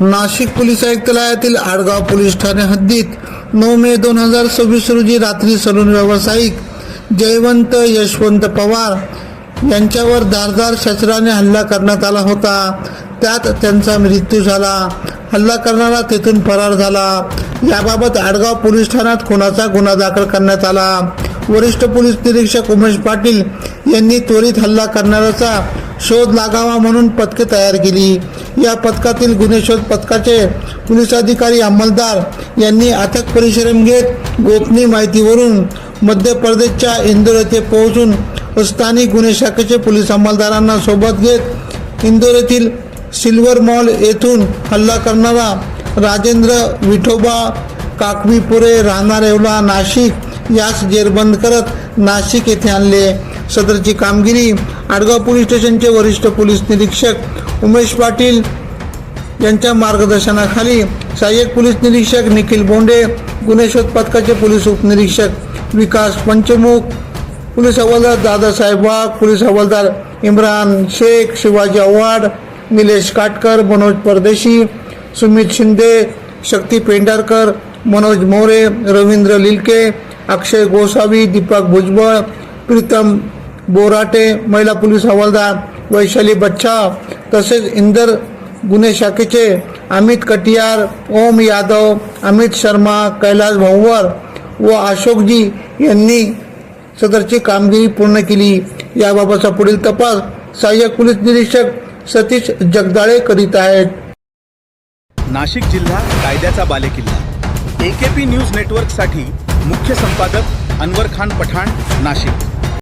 Nashik police आयुक्तालयातील Adgaon police Thane हद्दीत 9 मे 2026 रोजी रात्री सलून व्यावसायिक जयवंत यशवंत पवार यांच्यावर धारदार शस्त्राने हल्ला करण्यात आला होता। त्यात त्यांचा मृत्यू झाला। हल्ला करणारा तेथून फरार झाला। याबाबत आडगाव पोलीस ठाण्यात खुनाचा गुन्हा दाखल करण्यात आला। वरिष्ठ पोलीस निरीक्षक उमेश पाटील यांनी त्वरित हल्ला करणाऱ्याचा शोध लागावा म्हणून पथके तयार केली। या पथकातील गुन्हे शोध पथकाचे पोलीस अधिकारी अंमलदार यांनी अथक परिश्रम घेत गोपनीय माहितीवरून मध्य प्रदेशच्या इंदोर येथे पोहोचून स्थानिक गुन्हे शाखेचे पोलीस अंमलदारांना सोबत घेत इंदोर येथील सिल्वर मॉल येथून हल्ला करणारा राजेंद्र विठोबा काकवीपुरे राहणार येवला नाशिक यास जेरबंद करत नाशिक येथे आणले। सदरची कामगिरी आडगाव पोलीस स्टेशनचे वरिष्ठ पोलीस निरीक्षक उमेश पाटील यांच्या मार्गदर्शनाखाली सहाय्यक पोलीस निरीक्षक निखिल बोंडे, गुन्हे शोध पथकाचे पोलीस उपनिरीक्षक विकास पंचमुख, पोलीस हवालदार दादासाहेब वाघ, पोलीस हवालदार इम्रान शेख, शिवाजी आव्हाड, निलेश काटकर, मनोज परदेशी, सुमित शिंदे, शक्ती पेंढारकर, मनोज मोरे, रवींद्र लिलके, अक्षय गोसावी, दीपक भुजबळ, प्रीतम बोराटे, महिला पोलीस हवालदार वैशाली बच्चा तसेच इंदर गुन्हे शाखेचे अमित कटियार, ओम यादव, अमित शर्मा, कैलास भंवर व अशोकजी यांनी सदरची कामगिरी पूर्ण केली। याबाबतचा पुढील तपास सहाय्यक पोलीस निरीक्षक सतीश जगदाळे करीत आहेत। नाशिक जिल्हा कायद्याचा बालेकिल्ला। AKP न्यूज नेटवर्कसाठी मुख्य संपादक अनवर खान पठाण, नाशिक।